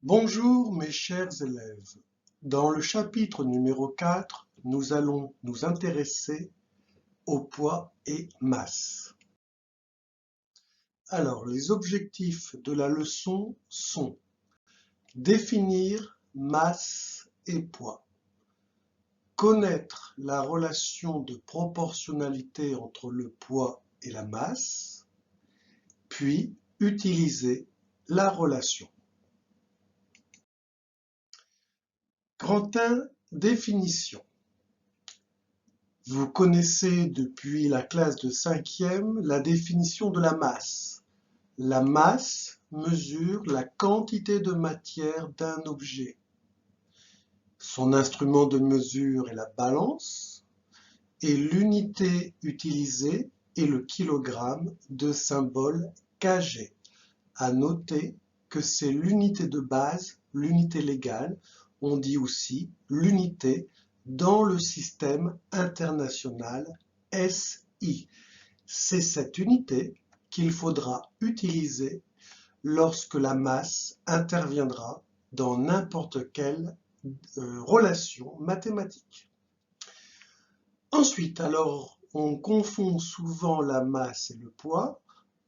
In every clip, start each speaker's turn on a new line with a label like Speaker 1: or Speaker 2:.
Speaker 1: Bonjour mes chers élèves. Dans le chapitre numéro 4, nous allons nous intéresser au poids et masse. Alors, les objectifs de la leçon sont définir masse et poids, connaître la relation de proportionnalité entre le poids et la masse, puis utiliser la relation. Grand 1, définition. Vous connaissez depuis la classe de 5e la définition de la masse. La masse mesure la quantité de matière d'un objet. Son instrument de mesure est la balance et l'unité utilisée est le kilogramme de symbole kg. À noter que c'est l'unité de base, l'unité légale, on dit aussi l'unité dans le système international SI. C'est cette unité qu'il faudra utiliser lorsque la masse interviendra dans n'importe quelle relation mathématique. Ensuite, alors, on confond souvent la masse et le poids.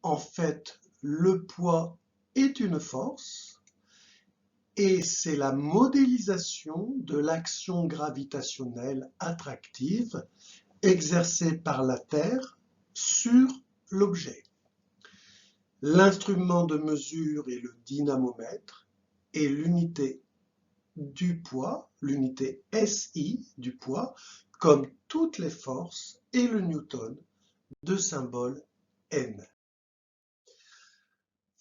Speaker 1: En fait, le poids est une force et c'est la modélisation de l'action gravitationnelle attractive exercée par la Terre sur l'objet. L'instrument de mesure est le dynamomètre et l'unité du poids, l'unité SI du poids, comme toutes les forces, est le newton de symbole N.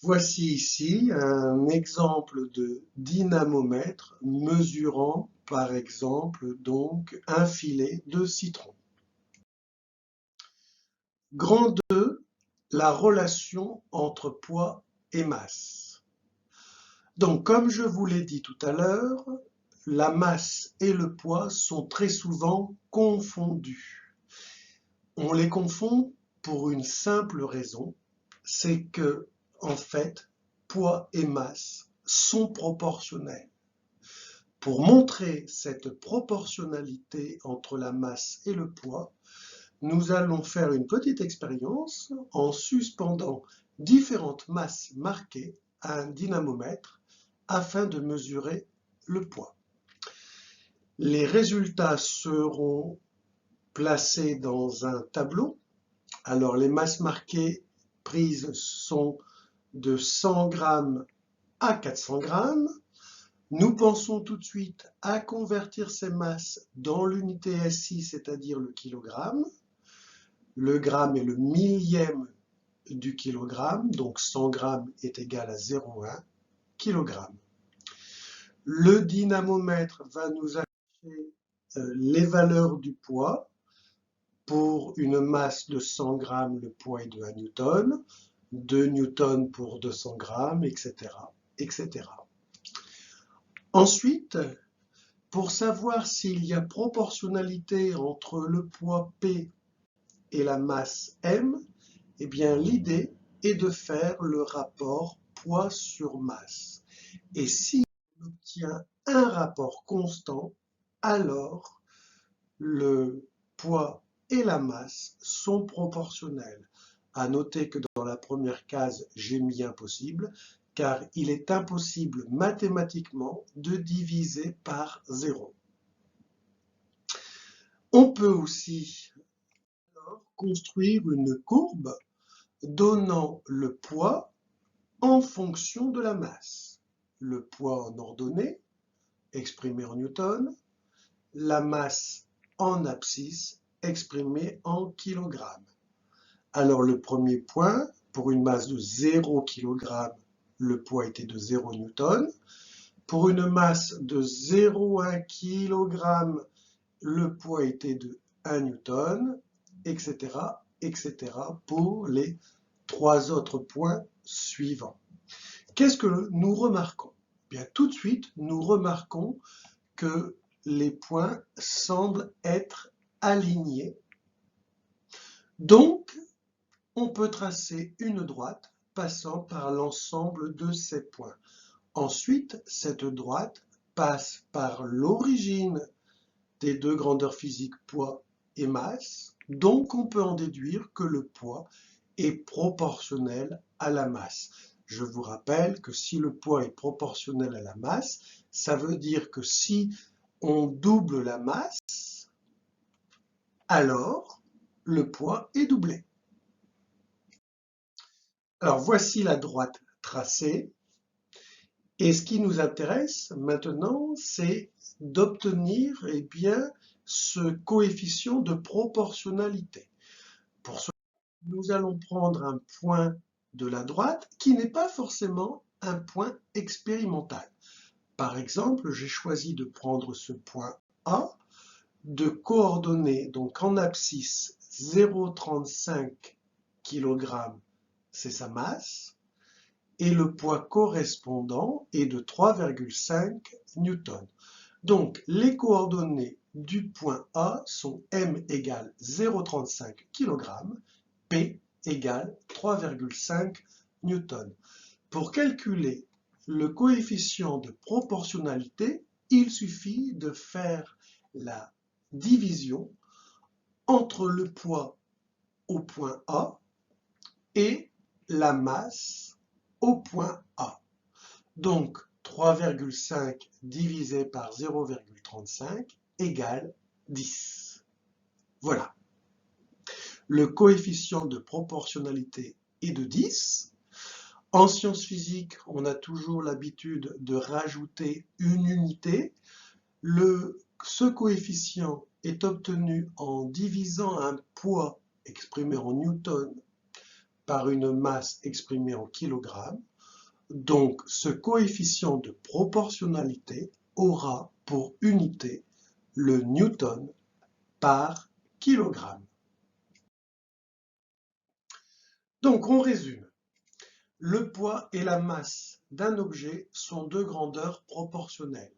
Speaker 1: Voici ici un exemple de dynamomètre mesurant par exemple donc un filet de citron. Grand 2, la relation entre poids et masse. Donc comme je vous l'ai dit tout à l'heure, la masse et le poids sont très souvent confondus. On les confond pour une simple raison, c'est que en fait, poids et masse sont proportionnels. Pour montrer cette proportionnalité entre la masse et le poids, nous allons faire une petite expérience en suspendant différentes masses marquées à un dynamomètre afin de mesurer le poids. Les résultats seront placés dans un tableau. Alors les masses marquées prises sont de 100 grammes à 400 grammes. Nous pensons tout de suite à convertir ces masses dans l'unité SI, c'est-à-dire le kilogramme. Le gramme est le millième du kilogramme, donc 100 grammes est égal à 0,1 kg. Le dynamomètre va nous afficher les valeurs du poids. Pour une masse de 100 grammes, le poids est de 1 newton, 2 newtons pour 200 grammes, etc., etc. Ensuite, pour savoir s'il y a proportionnalité entre le poids P et la masse M, eh bien l'idée est de faire le rapport poids sur masse. Et si on obtient un rapport constant, alors le poids et la masse sont proportionnels. À noter que dans la première case, j'ai mis impossible, car il est impossible mathématiquement de diviser par 0. On peut aussi construire une courbe donnant le poids en fonction de la masse. Le poids en ordonnée, exprimé en newton, la masse en abscisse, exprimée en kilogrammes. Alors le premier point, pour une masse de 0 kg, le poids était de 0 newton. Pour une masse de 0,1 kg, le poids était de 1 newton, etc., etc. pour les 3 autres points suivants. Qu'est-ce que nous remarquons? Bien, tout de suite, nous remarquons que les points semblent être alignés. Donc, on peut tracer une droite passant par l'ensemble de ces points. Ensuite, cette droite passe par l'origine des deux grandeurs physiques poids et masse, donc on peut en déduire que le poids est proportionnel à la masse. Je vous rappelle que si le poids est proportionnel à la masse, ça veut dire que si on double la masse, alors le poids est doublé. Alors voici la droite tracée. Et ce qui nous intéresse maintenant, c'est d'obtenir ce coefficient de proportionnalité. Pour cela, nous allons prendre un point de la droite qui n'est pas forcément un point expérimental. Par exemple, j'ai choisi de prendre ce point A, de coordonnées, donc en abscisse 0,35 kg, c'est sa masse, et le poids correspondant est de 3,5 newtons. Donc, les coordonnées du point A sont m égale 0,35 kg, P égale 3,5 newtons. Pour calculer le coefficient de proportionnalité, il suffit de faire la division entre le poids au point A et la masse au point A. Donc, 3,5 divisé par 0,35 égale 10. Voilà. Le coefficient de proportionnalité est de 10. En sciences physiques, on a toujours l'habitude de rajouter une unité. Ce coefficient est obtenu en divisant un poids exprimé en newtons par une masse exprimée en kilogrammes. Donc, ce coefficient de proportionnalité aura pour unité le newton par kilogramme. Donc, on résume. Le poids et la masse d'un objet sont deux grandeurs proportionnelles.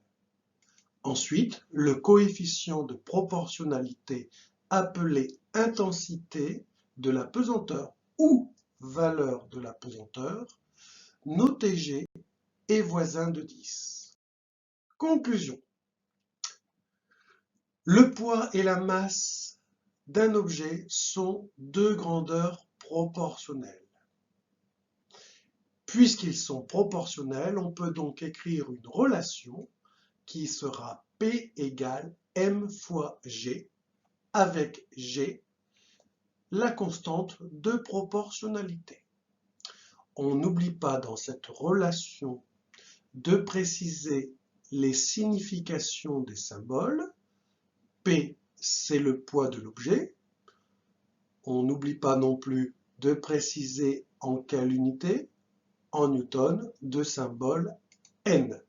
Speaker 1: Ensuite, le coefficient de proportionnalité appelé intensité de la pesanteur ou valeur de la pesanteur, noté G, est voisin de 10. Conclusion. Le poids et la masse d'un objet sont deux grandeurs proportionnelles. Puisqu'ils sont proportionnels, on peut donc écrire une relation qui sera P égale M fois G, avec G, la constante de proportionnalité. On n'oublie pas dans cette relation de préciser les significations des symboles. P, c'est le poids de l'objet. On n'oublie pas non plus de préciser en quelle unité, en newton, de symbole N.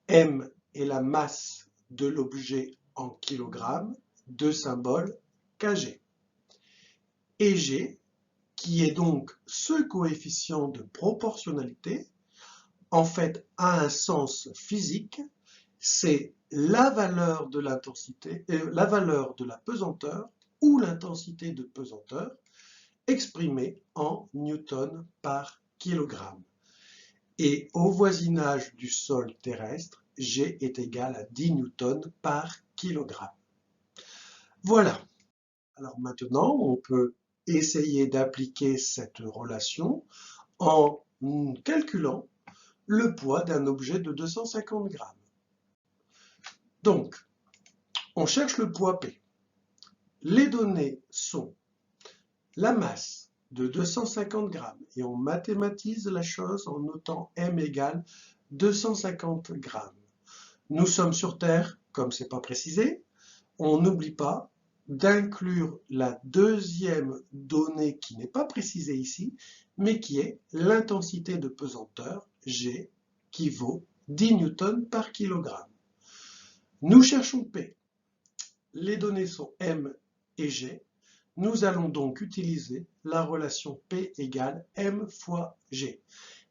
Speaker 1: M est la masse de l'objet en kilogrammes, de symbole kg. Et G, qui est donc ce coefficient de proportionnalité, en fait a un sens physique, c'est la valeur de l'intensité, la valeur de la pesanteur ou l'intensité de pesanteur exprimée en newton par kilogramme. Et au voisinage du sol terrestre, G est égal à 10 newtons par kilogramme. Voilà. Alors maintenant, on peut essayer d'appliquer cette relation en calculant le poids d'un objet de 250 grammes. Donc, on cherche le poids P. Les données sont la masse de 250 grammes et on mathématise la chose en notant M égale 250 grammes. Nous sommes sur Terre, comme ce n'est pas précisé, on n'oublie pas d'inclure la deuxième donnée qui n'est pas précisée ici, mais qui est l'intensité de pesanteur, G, qui vaut 10 newtons par kilogramme. Nous cherchons P. Les données sont M et G. Nous allons donc utiliser la relation P égale M fois G.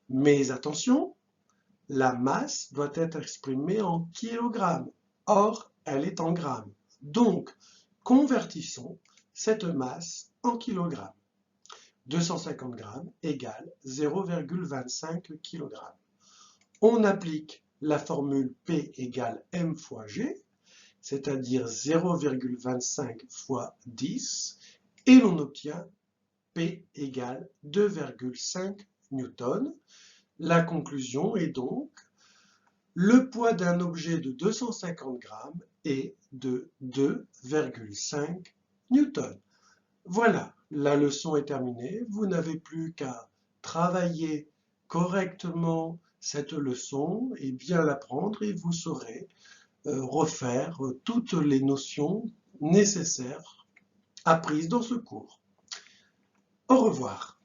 Speaker 1: Mais attention, la masse doit être exprimée en kilogrammes. Or, elle est en grammes. Donc, convertissons cette masse en kilogrammes. 250 grammes égale 0,25 kg. on applique la formule P égale M fois G, c'est-à-dire 0,25 fois 10, et l'on obtient P égale 2,5 newtons. La conclusion est donc le poids d'un objet de 250 grammes est de 2,5 newtons. Voilà, la leçon est terminée. Vous n'avez plus qu'à travailler correctement cette leçon et bien l'apprendre et vous saurez refaire toutes les notions nécessaires apprises dans ce cours. Au revoir.